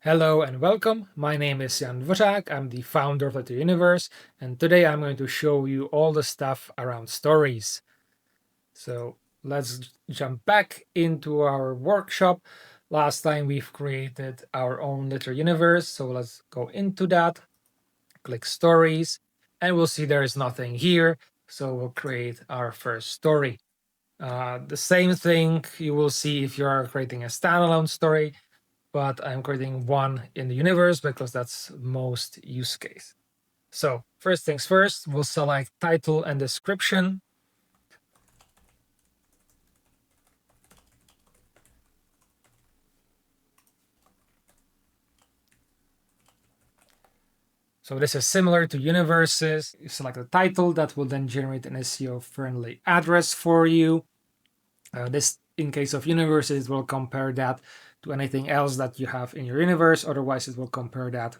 Hello and welcome. My name is Jan Dvořák. I'm the founder of Letter Universe, and today I'm going to show you all the stuff around stories. So let's jump back into our workshop. Last time we've created our own Letter Universe, so let's go into that. Click Stories, and we'll see there is nothing here. So we'll create our first story. The same thing you will see if you are creating a standalone story, but I'm creating one in the universe because that's most use case. So first things first, we'll select title and description. So this is similar to universes. You select the title that will then generate an SEO friendly address for you. This, in case of universes, will compare that to anything else that you have in your universe. Otherwise, it will compare that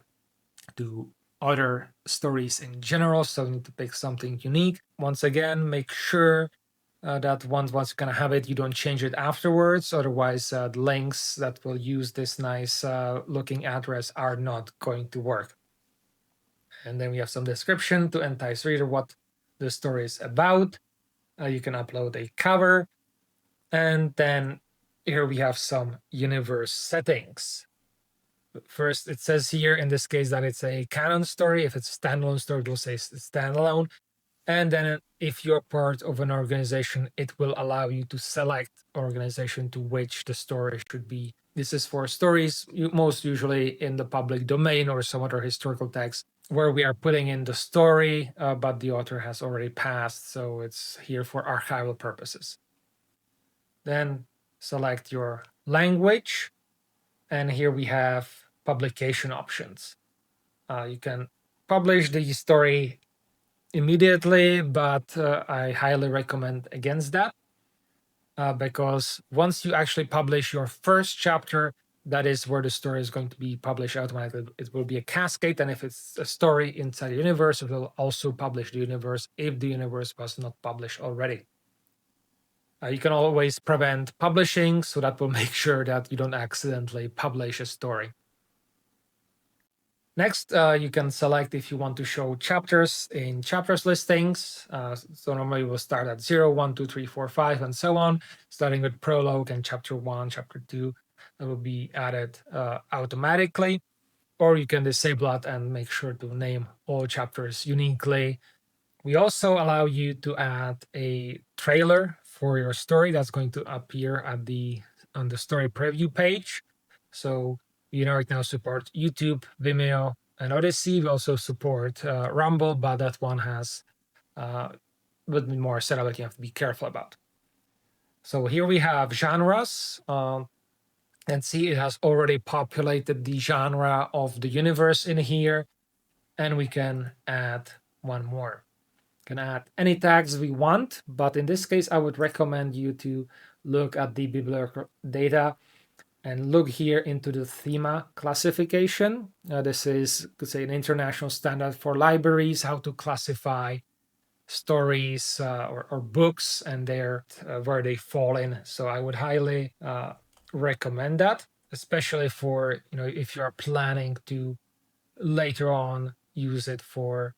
to other stories in general. So you need to pick something unique. Once again, make sure that once you're gonna have it, you don't change it afterwards. Otherwise, the links that will use this nice looking address are not going to work. And then we have some description to entice reader what the story is about. You can upload a cover, and then here we have some universe settings. First, it says here in this case that it's a canon story. If it's a standalone story, it will say standalone. And then if you're part of an organization, it will allow you to select organization to which the story should be. This is for stories most usually in the public domain or some other historical text where we are putting in the story, but the author has already passed. So it's here for archival purposes. Then select your language. And here we have publication options. You can publish the story immediately, but I highly recommend against that because once you actually publish your first chapter, that is where the story is going to be published automatically. It will be a cascade, and if it's a story inside the universe, it will also publish the universe if the universe was not published already. You can always prevent publishing, so that will make sure that you don't accidentally publish a story. Next, you can select if you want to show chapters in chapters listings. So normally we'll start at 0, 1, 2, 3, 4, 5, and so on, starting with prologue and chapter 1, chapter 2. That will be added automatically. Or you can disable it and make sure to name all chapters uniquely. We also allow you to add a trailer for your story that's going to appear at on the story preview page. So right now support YouTube, Vimeo, and Odyssey. We also support Rumble, but that one has a little bit more setup that you have to be careful about. So here we have genres. And see, it has already populated the genre of the universe in here. And we can add one more. Can add any tags we want, but in this case, I would recommend you to look at the bibliographic data and look here into the thema classification. This is, could say, an international standard for libraries, how to classify stories or books and their where they fall in. So I would highly recommend that, especially for if you are planning to later on use it for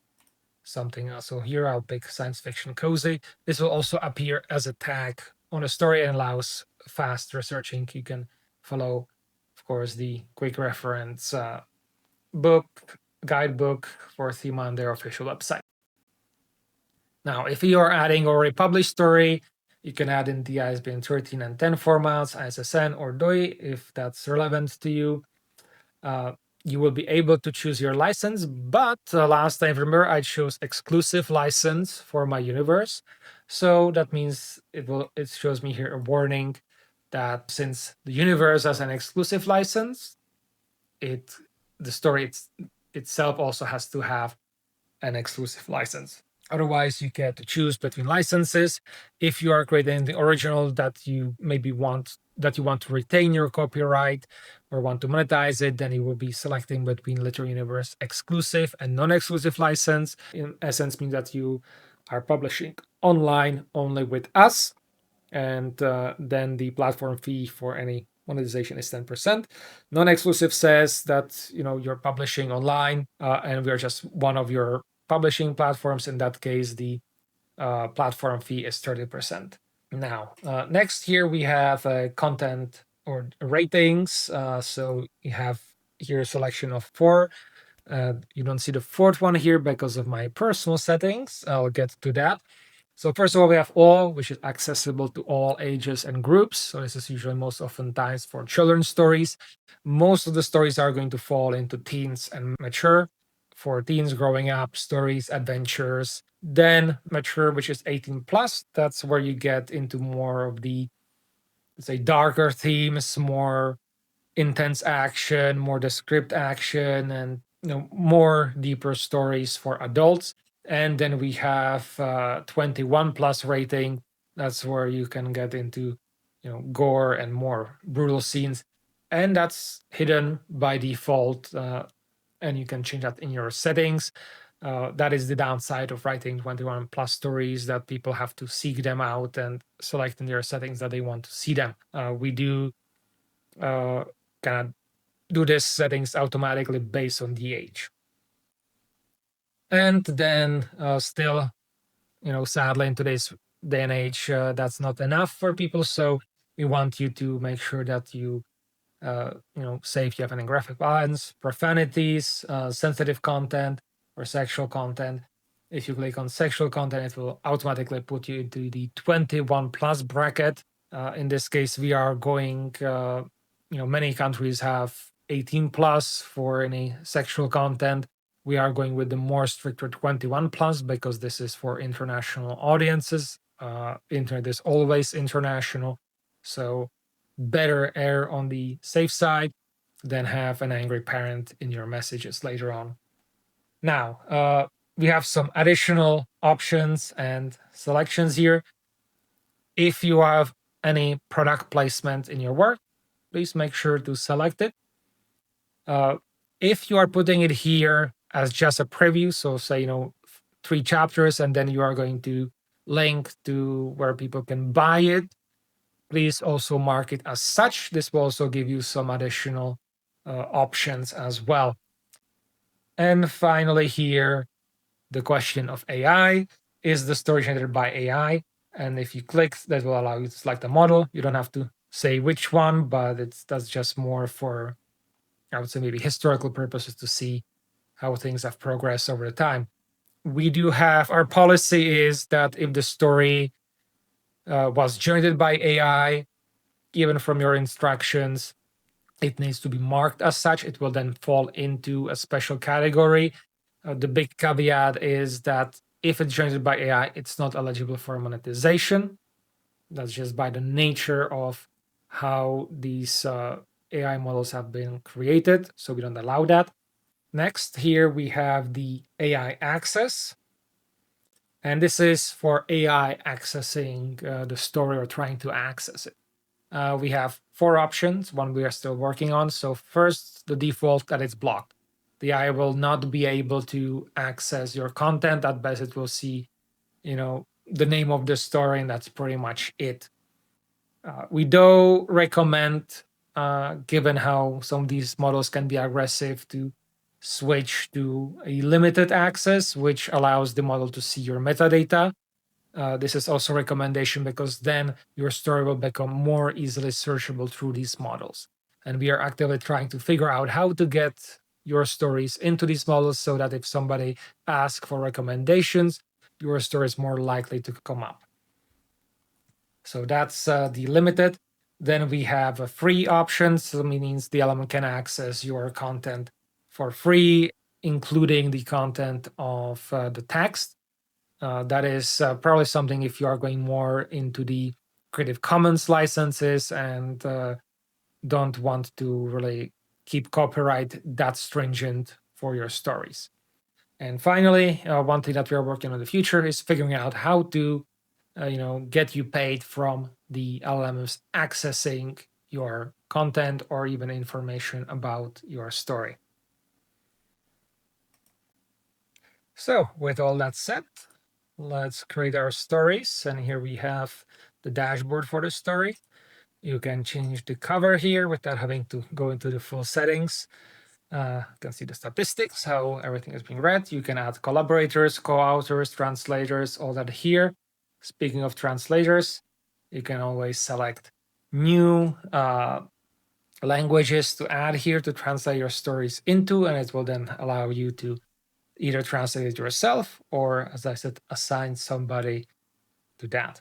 something else. So here I'll pick science fiction cozy. This will also appear as a tag on a story and allows fast researching. You can follow, of course, the quick reference guidebook for theme on their official website. Now, if you are adding already published story, you can add in the ISBN 13 and 10 formats, ISSN or DOI, if that's relevant to you. You will be able to choose your license, but last time, remember, I chose exclusive license for my universe. So that means it shows me here a warning that since the universe has an exclusive license, the story itself also has to have an exclusive license. Otherwise, you get to choose between licenses. If you are creating the original that you maybe want to retain your copyright or want to monetize it, then you will be selecting between Liter Universe exclusive and non-exclusive license. In essence, means that you are publishing online only with us, and then the platform fee for any monetization is 10%. Non-exclusive says that you're publishing online, and we are just one of your publishing platforms. In that case, the platform fee is 30%. Now, next here we have content or ratings. So you have here a selection of 4. You don't see the 4th one here because of my personal settings. I'll get to that. So first of all, we have all, which is accessible to all ages and groups. So this is usually most often times for children's stories. Most of the stories are going to fall into teens and mature. For teens growing up, stories, adventures. Then mature, which is 18 plus. That's where you get into more of the, let's say, darker themes, more intense action, more descript action, and more deeper stories for adults. And then we have 21 plus rating. That's where you can get into gore and more brutal scenes, and that's hidden by default, and you can change that in your settings. That is the downside of writing 21 plus stories, that people have to seek them out and select in their settings that they want to see them. We do kind of do this settings automatically based on the age. And then still, sadly in today's day and age, that's not enough for people. So we want you to make sure that you, say if you have any graphic violence, profanities, sensitive content, or sexual content. If you click on sexual content, it will automatically put you into the 21 plus bracket. In this case, we are going, many countries have 18 plus for any sexual content. We are going with the more stricter 21 plus because this is for international audiences. Internet is always international. So better err on the safe side than have an angry parent in your messages later on. Now, we have some additional options and selections here. If you have any product placement in your work, please make sure to select it. If you are putting it here as just a preview, so say, 3 chapters, and then you are going to link to where people can buy it, please also mark it as such. This will also give you some additional options as well. And finally here, the question of AI. Is the story generated by AI? And if you click, that will allow you to select a model. You don't have to say which one, but that's just more for, I would say, maybe historical purposes to see how things have progressed over the time. We do have, our policy is that if the story was generated by AI, even from your instructions, it needs to be marked as such. It will then fall into a special category. The big caveat is that if it's generated by AI, it's not eligible for monetization. That's just by the nature of how these AI models have been created. So we don't allow that. Next, here we have the AI access. And this is for AI accessing the story or trying to access it. We have 4 options, one we are still working on. So first, the default that it's blocked. The AI will not be able to access your content. At best, it will see, the name of the story, and that's pretty much it. We do recommend, given how some of these models can be aggressive, to switch to a limited access, which allows the model to see your metadata. This is also a recommendation because then your story will become more easily searchable through these models. And we are actively trying to figure out how to get your stories into these models so that if somebody asks for recommendations, your story is more likely to come up. So that's the limited. Then we have a free option, so means the element can access your content for free, including the content of the text. That is probably something if you are going more into the Creative Commons licenses and don't want to really keep copyright that stringent for your stories. And finally, one thing that we are working on in the future is figuring out how to, get you paid from the LLMs accessing your content or even information about your story. So, with all that said, let's create our stories. And here we have the dashboard for the story. You can change the cover here without having to go into the full settings. You can see the statistics, how everything is being read. You can add collaborators, co-authors, translators, all that here. Speaking of translators, you can always select new languages to add here to translate your stories into, and it will then allow you to either translate it yourself or, as I said, assign somebody to that.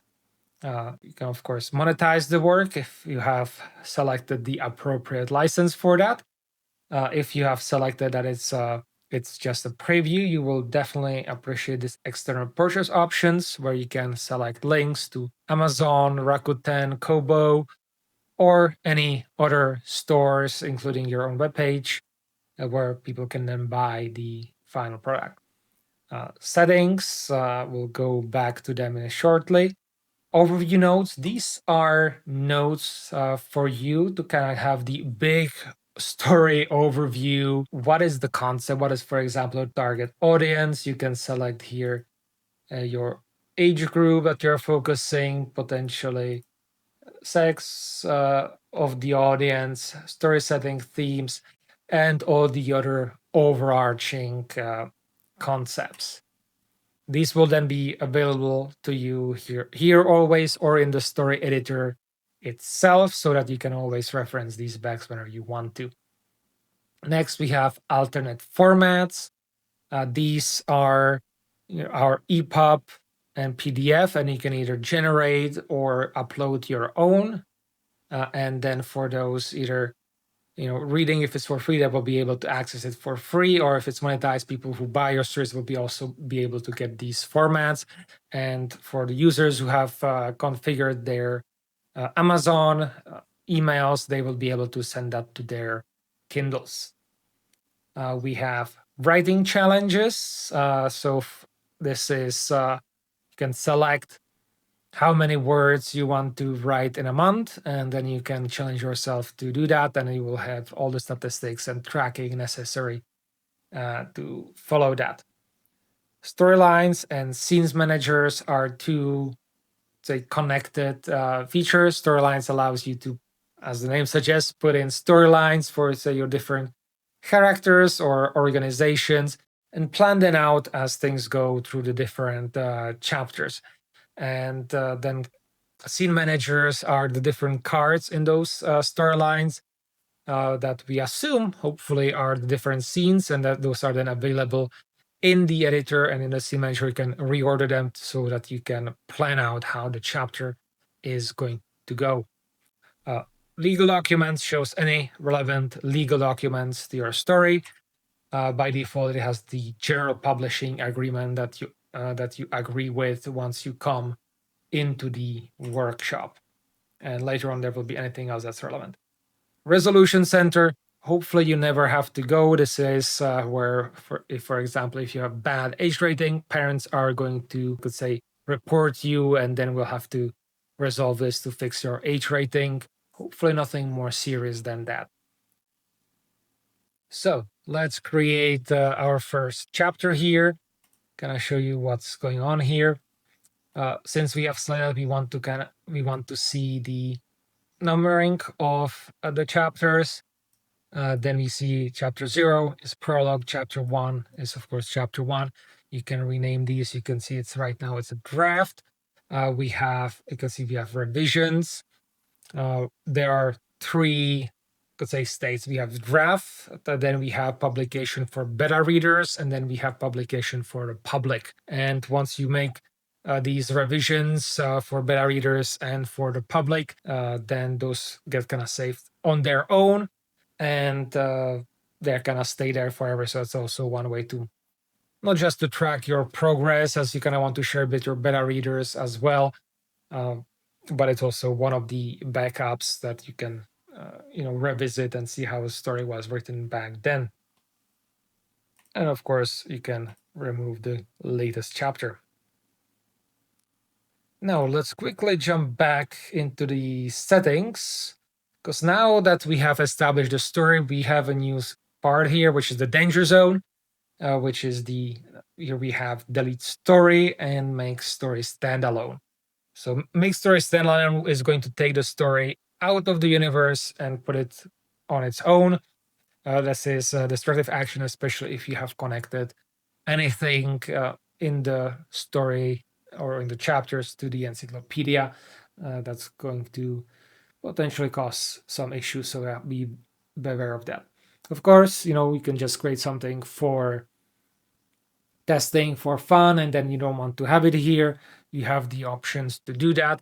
You can, of course, monetize the work if you have selected the appropriate license for that. If you have selected that it's just a preview, you will definitely appreciate this external purchase options where you can select links to Amazon, Rakuten, Kobo, or any other stores, including your own webpage, where people can then buy the final product. Settings, we'll go back to them in shortly. Overview notes, these are notes for you to kind of have the big story overview. What is the concept? What is, for example, a target audience? You can select here your age group that you're focusing, potentially sex of the audience, story setting, themes, and all the other overarching concepts. These will then be available to you here always, or in the story editor itself, so that you can always reference these back whenever you want to. Next, we have alternate formats. These are our EPUB and PDF, and you can either generate or upload your own. And then for those, either reading, if it's for free, they will be able to access it for free, or if it's monetized, people who buy your stories will also be able to get these formats. And for the users who have configured their Amazon emails, they will be able to send that to their Kindles. We have writing challenges. So this is, you can select how many words you want to write in a month, and then you can challenge yourself to do that, and you will have all the statistics and tracking necessary to follow that. Storylines and scenes managers are two, say, connected features. Storylines allows you to, as the name suggests, put in storylines for, say, your different characters or organizations and plan them out as things go through the different chapters. And then scene managers are the different cards in those storylines that we assume, hopefully, are the different scenes, and that those are then available in the editor, and in the scene manager you can reorder them so that you can plan out how the chapter is going to go. Legal documents shows any relevant legal documents to your story. By default, it has the general publishing agreement that you agree with once you come into the workshop. And later on, there will be anything else that's relevant. Resolution Center, hopefully you never have to go. This is where, for example, if you have bad age rating, parents are going to, could say, report you, and then we'll have to resolve this to fix your age rating. Hopefully nothing more serious than that. So let's create our first chapter here. Can I show you what's going on here? Since we have selected, we want to see the numbering of the chapters. Then we see chapter 0 is prologue, chapter 1 is, of course, chapter 1. You can rename these. You can see it's right now it's a draft. You can see we have revisions. There are three, could say, states. We have draft, then we have publication for beta readers, and then we have publication for the public. And once you make these revisions for beta readers and for the public, then those get kind of saved on their own, and they're gonna stay there forever. So it's also one way to not just to track your progress, as you kind of want to share with your beta readers as well, but it's also one of the backups that you can revisit and see how a story was written back then. And of course, you can remove the latest chapter. Now let's quickly jump back into the settings, because now that we have established the story, we have a new part here, which is the danger zone, which is here we have delete story and make story standalone. So make story standalone is going to take the story out of the universe and put it on its own. This is a destructive action, especially if you have connected anything in the story or in the chapters to the encyclopedia. That's going to potentially cause some issues, so be aware of that. Of course, you can just create something for testing for fun and then you don't want to have it here. You have the options to do that,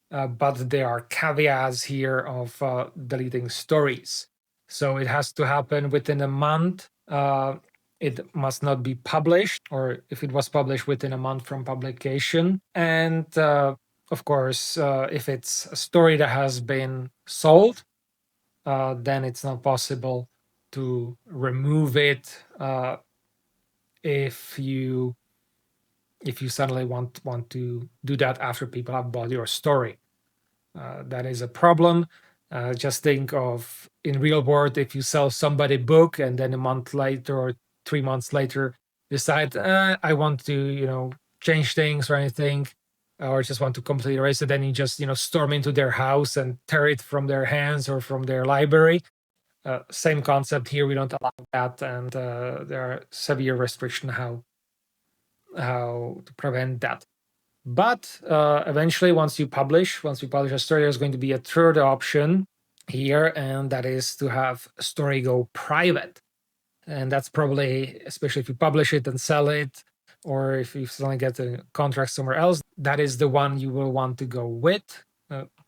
but there are caveats here of deleting stories. So it has to happen within a month. It must not be published, or if it was published within a month from publication. And of course, if it's a story that has been sold, then it's not possible to remove it if you suddenly want to do that after people have bought your story. That is a problem. Just think of in real world, if you sell somebody a book and then a month later or 3 months later decide I want to change things or anything, or just want to completely erase it, then you just storm into their house and tear it from their hands or from their library. Same concept here. We don't allow that, and there are severe restrictions how to prevent that. But eventually, once you publish a story, there's going to be a third option here, and that is to have a story go private. And that's probably, especially if you publish it and sell it, or if you suddenly get a contract somewhere else, that is the one you will want to go with,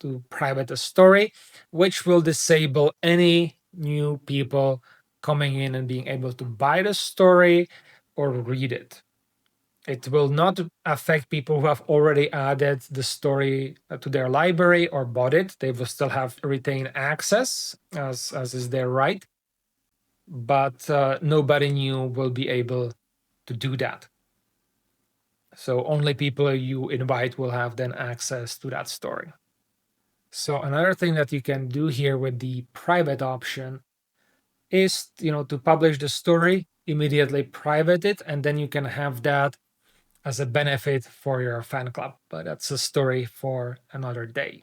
to private a story, which will disable any new people coming in and being able to buy the story or read it. It will not affect people who have already added the story to their library or bought it. They will still have retained access, as is their right. But nobody new will be able to do that. So only people you invite will have then access to that story. So another thing that you can do here with the private option is to publish the story, immediately private it, and then you can have that as a benefit for your fan club. But that's a story for another day.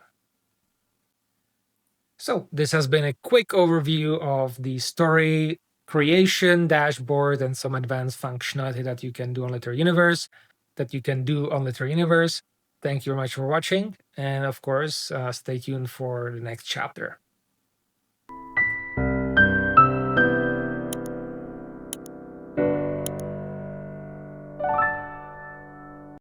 So this has been a quick overview of the story creation dashboard and some advanced functionality that you can do on Literary Universe, Thank you very much for watching. And of course, stay tuned for the next chapter.